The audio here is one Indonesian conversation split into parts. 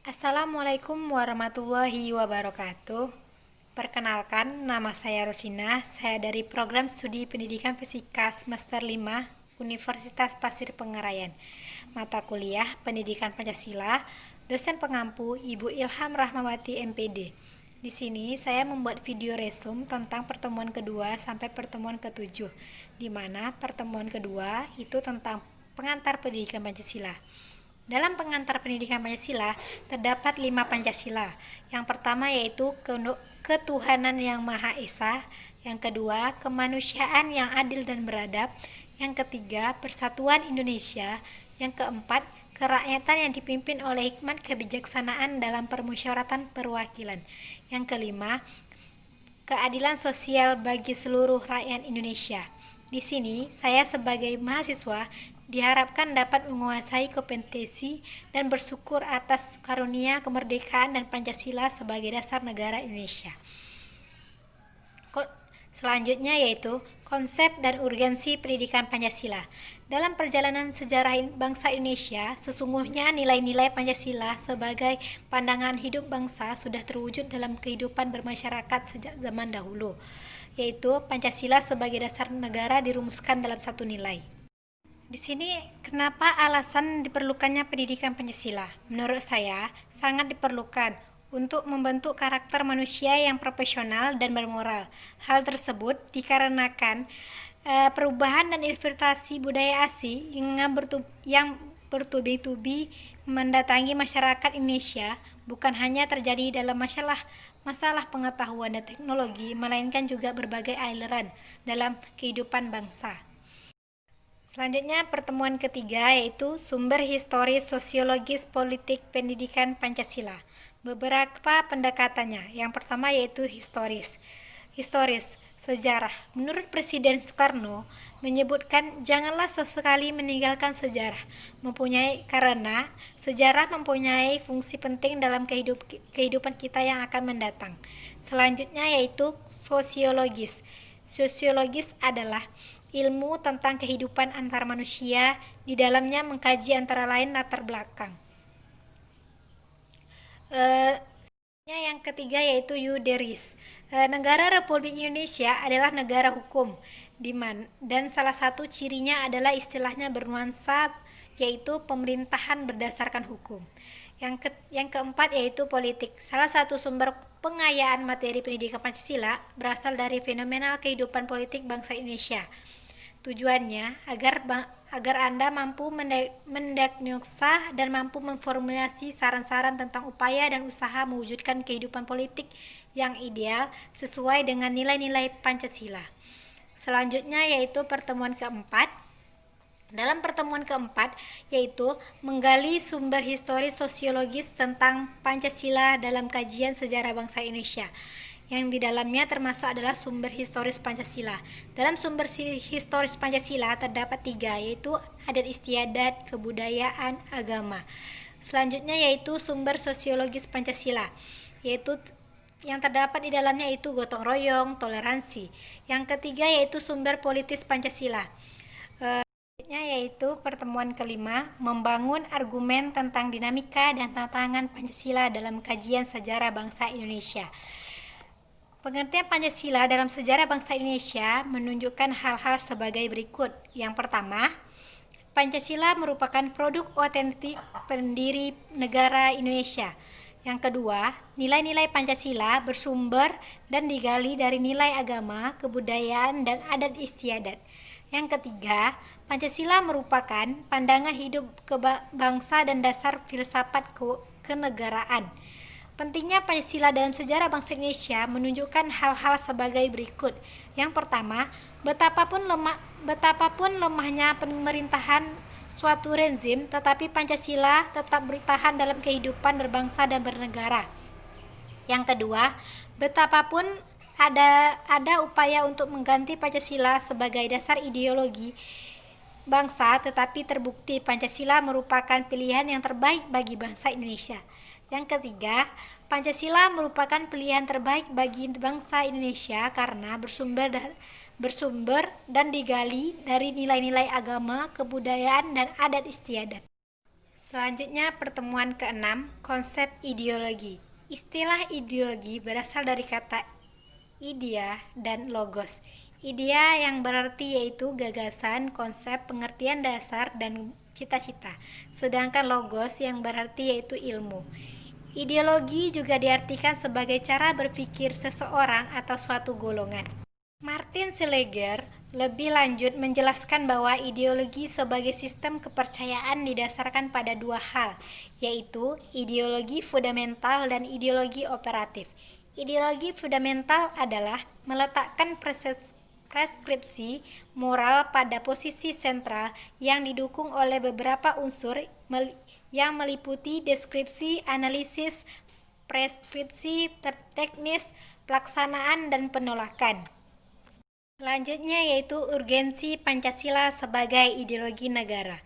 Assalamualaikum warahmatullahi wabarakatuh. Perkenalkan, nama saya Rosina. Saya dari Program Studi Pendidikan Fisika Semester 5 Universitas Pasir Pengarayan. Mata kuliah Pendidikan Pancasila, dosen pengampu Ibu Ilham Rahmawati MPD. Di sini saya membuat video resum tentang pertemuan kedua sampai pertemuan ketujuh, di mana pertemuan kedua itu tentang pengantar pendidikan Pancasila. Dalam pengantar pendidikan Pancasila, terdapat 5 Pancasila. Yang pertama yaitu ketuhanan yang Maha Esa, yang kedua kemanusiaan yang adil dan beradab, yang ketiga persatuan Indonesia, yang keempat kerakyatan yang dipimpin oleh hikmat kebijaksanaan dalam permusyawaratan perwakilan, yang kelima keadilan sosial bagi seluruh rakyat Indonesia. Di sini, saya sebagai mahasiswa diharapkan dapat menguasai kompetensi dan bersyukur atas karunia kemerdekaan dan Pancasila sebagai dasar negara Indonesia. Selanjutnya yaitu konsep dan urgensi pendidikan Pancasila. Dalam perjalanan sejarah bangsa Indonesia, sesungguhnya nilai-nilai Pancasila sebagai pandangan hidup bangsa sudah terwujud dalam kehidupan bermasyarakat sejak zaman dahulu, yaitu Pancasila sebagai dasar negara dirumuskan dalam satu nilai. Di sini kenapa alasan diperlukannya pendidikan Pancasila? Menurut saya sangat diperlukan untuk membentuk karakter manusia yang profesional dan bermoral. Hal tersebut dikarenakan perubahan dan infiltrasi budaya asing yang bertubi-tubi mendatangi masyarakat Indonesia bukan hanya terjadi dalam masalah pengetahuan dan teknologi, melainkan juga berbagai aliran dalam kehidupan bangsa. Selanjutnya pertemuan ketiga yaitu sumber historis sosiologis politik pendidikan Pancasila. Beberapa pendekatannya. Yang pertama yaitu historis, sejarah. Menurut Presiden Soekarno menyebutkan janganlah sesekali meninggalkan sejarah, karena sejarah mempunyai fungsi penting dalam kehidupan kita yang akan mendatang. Selanjutnya yaitu sosiologis. Sosiologis adalah ilmu tentang kehidupan antar manusia, di dalamnya mengkaji antara lain latar belakang. Yang ketiga yaitu Yuderis. Negara Republik Indonesia adalah negara hukum, dan salah satu cirinya adalah istilahnya bernuansa, yaitu pemerintahan berdasarkan hukum. Yang keempat yaitu politik. Salah satu sumber pengayaan materi pendidikan Pancasila berasal dari fenomena kehidupan politik bangsa Indonesia. Tujuannya agar Anda mampu mendiagnosa dan mampu memformulasi saran-saran tentang upaya dan usaha mewujudkan kehidupan politik yang ideal sesuai dengan nilai-nilai Pancasila. Selanjutnya yaitu pertemuan keempat. Dalam pertemuan keempat yaitu menggali sumber historis sosiologis tentang Pancasila dalam kajian sejarah bangsa Indonesia, yang di dalamnya termasuk adalah sumber historis Pancasila. Dalam sumber historis Pancasila terdapat 3, yaitu adat istiadat, kebudayaan, agama. Selanjutnya yaitu sumber sosiologis Pancasila, yaitu yang terdapat di dalamnya itu gotong royong, toleransi. Yang ketiga yaitu sumber politis Pancasila, yaitu pertemuan kelima, membangun argumen tentang dinamika dan tantangan Pancasila dalam kajian sejarah bangsa Indonesia. Pengertian Pancasila dalam sejarah bangsa Indonesia menunjukkan hal-hal sebagai berikut. Yang pertama, Pancasila merupakan produk otentik pendiri negara Indonesia. Yang kedua, nilai-nilai Pancasila bersumber dan digali dari nilai agama, kebudayaan, dan adat istiadat. Yang ketiga, Pancasila merupakan pandangan hidup bangsa dan dasar filsafat kenegaraan. Pentingnya Pancasila dalam sejarah bangsa Indonesia menunjukkan hal-hal sebagai berikut. Yang pertama, betapapun lemahnya pemerintahan suatu rezim, tetapi Pancasila tetap bertahan dalam kehidupan berbangsa dan bernegara. Yang kedua, betapapun ada upaya untuk mengganti Pancasila sebagai dasar ideologi bangsa, tetapi terbukti Pancasila merupakan pilihan yang terbaik bagi bangsa Indonesia. Yang ketiga, Pancasila merupakan pilihan terbaik bagi bangsa Indonesia karena bersumber dan digali dari nilai-nilai agama, kebudayaan, dan adat istiadat. Selanjutnya pertemuan ke-6, konsep ideologi. Istilah ideologi berasal dari kata idea dan logos. Idea yang berarti yaitu gagasan, konsep, pengertian dasar, dan cita-cita. Sedangkan logos yang berarti yaitu ilmu. Ideologi juga diartikan sebagai cara berpikir seseorang atau suatu golongan. Martin Seligger lebih lanjut menjelaskan bahwa ideologi sebagai sistem kepercayaan didasarkan pada dua hal, yaitu ideologi fundamental dan ideologi operatif. Ideologi fundamental adalah meletakkan preskripsi moral pada posisi sentral yang didukung oleh beberapa unsur yang meliputi deskripsi, analisis, preskripsi, teknis, pelaksanaan, dan penolakan. Selanjutnya yaitu urgensi Pancasila sebagai ideologi negara.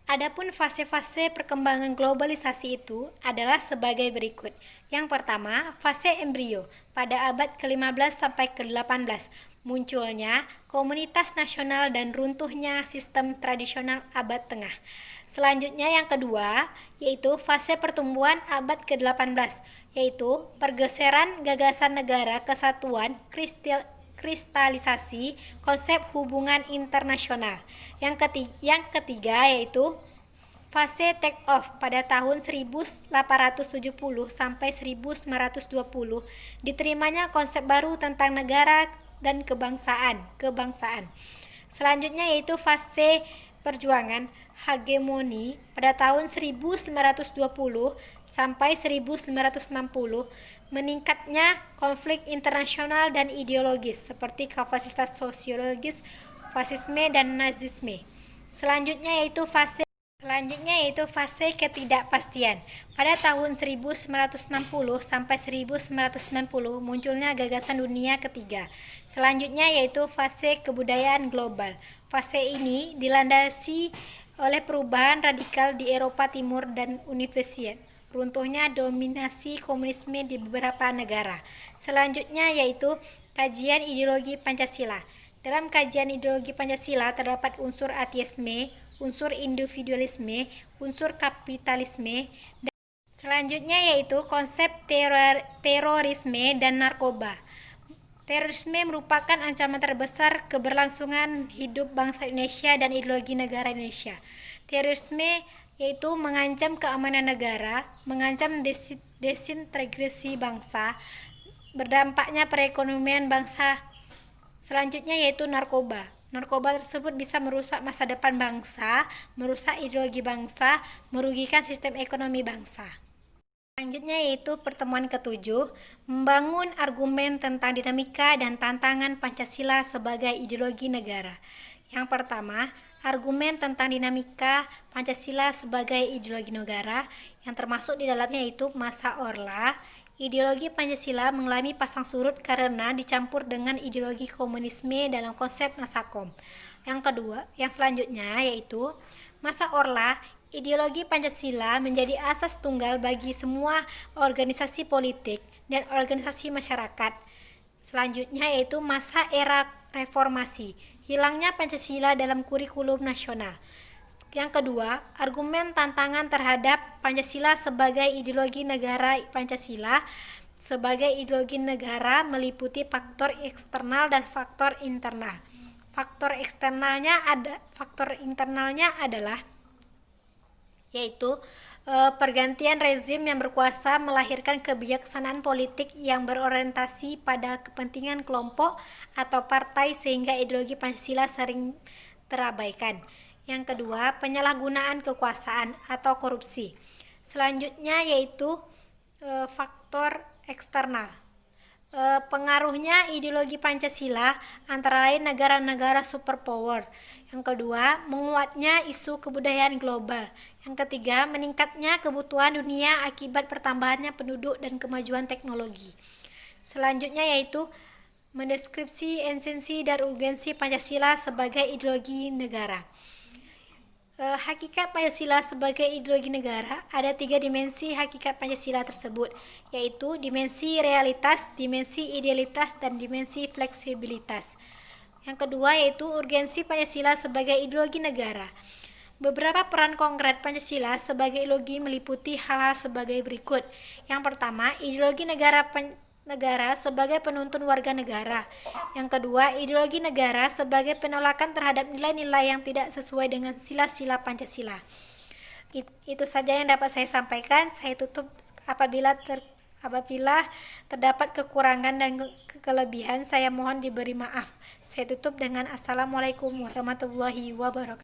Adapun fase-fase perkembangan globalisasi itu adalah sebagai berikut. Yang pertama, fase embrio pada abad ke-15 sampai ke-18. Munculnya komunitas nasional dan runtuhnya sistem tradisional abad tengah. Selanjutnya yang kedua, yaitu fase pertumbuhan abad ke-18, yaitu pergeseran gagasan negara kesatuan kristalisasi konsep hubungan internasional. Yang ketiga yaitu fase take off pada tahun 1870 sampai 1920, diterimanya konsep baru tentang negara dan kebangsaan. Selanjutnya yaitu fase perjuangan hegemoni pada tahun 1920 sampai 1960, meningkatnya konflik internasional dan ideologis seperti kapasitas sosiologis, fasisme, dan nazisme. Selanjutnya yaitu fase ketidakpastian. Pada tahun 1960 sampai 1990 munculnya gagasan dunia ketiga. Selanjutnya yaitu fase kebudayaan global. Fase ini dilandasi oleh perubahan radikal di Eropa Timur dan Universiat. Runtuhnya dominasi komunisme di beberapa negara. Selanjutnya yaitu kajian ideologi Pancasila. Dalam kajian ideologi Pancasila terdapat unsur ateisme, unsur individualisme, unsur kapitalisme, dan selanjutnya yaitu konsep terorisme dan narkoba. Terorisme merupakan ancaman terbesar keberlangsungan hidup bangsa Indonesia dan ideologi negara Indonesia. Terorisme yaitu mengancam keamanan negara, mengancam desintegrasi bangsa, berdampaknya perekonomian bangsa. Selanjutnya yaitu narkoba. Narkoba tersebut bisa merusak masa depan bangsa, merusak ideologi bangsa, merugikan sistem ekonomi bangsa. Selanjutnya yaitu pertemuan ke-7, membangun argumen tentang dinamika dan tantangan Pancasila sebagai ideologi negara. Yang pertama, argumen tentang dinamika Pancasila sebagai ideologi negara, yang termasuk di dalamnya yaitu masa Orla. Ideologi Pancasila mengalami pasang surut karena dicampur dengan ideologi komunisme dalam konsep Nasakom. Yang selanjutnya yaitu masa Orla, ideologi Pancasila menjadi asas tunggal bagi semua organisasi politik dan organisasi masyarakat. Selanjutnya yaitu masa era reformasi, hilangnya Pancasila dalam kurikulum nasional. Yang kedua, argumen tantangan terhadap Pancasila sebagai ideologi negara. Pancasila sebagai ideologi negara meliputi faktor eksternal dan faktor internal. Faktor internalnya adalah yaitu pergantian rezim yang berkuasa melahirkan kebijaksanaan politik yang berorientasi pada kepentingan kelompok atau partai sehingga ideologi Pancasila sering terabaikan. Yang kedua, penyalahgunaan kekuasaan atau korupsi. Selanjutnya yaitu faktor eksternal. Pengaruhnya ideologi Pancasila antara lain negara-negara superpower. Yang kedua, menguatnya isu kebudayaan global. Yang ketiga, meningkatnya kebutuhan dunia akibat pertambahannya penduduk dan kemajuan teknologi. Selanjutnya yaitu mendeskripsi esensi dan urgensi Pancasila sebagai ideologi negara. Hakikat Pancasila sebagai ideologi negara, ada 3 dimensi hakikat Pancasila tersebut, yaitu dimensi realitas, dimensi idealitas, dan dimensi fleksibilitas. Yang kedua yaitu urgensi Pancasila sebagai ideologi negara. Beberapa peran konkret Pancasila sebagai ideologi meliputi hal-hal sebagai berikut. Yang pertama, ideologi negara sebagai penuntun warga negara. Yang kedua, ideologi negara sebagai penolakan terhadap nilai-nilai yang tidak sesuai dengan sila-sila Pancasila. Itu saja yang dapat saya sampaikan. Saya tutup. Apabila terdapat kekurangan dan kelebihan, saya mohon diberi maaf. Saya tutup dengan Assalamualaikum warahmatullahi wabarakatuh.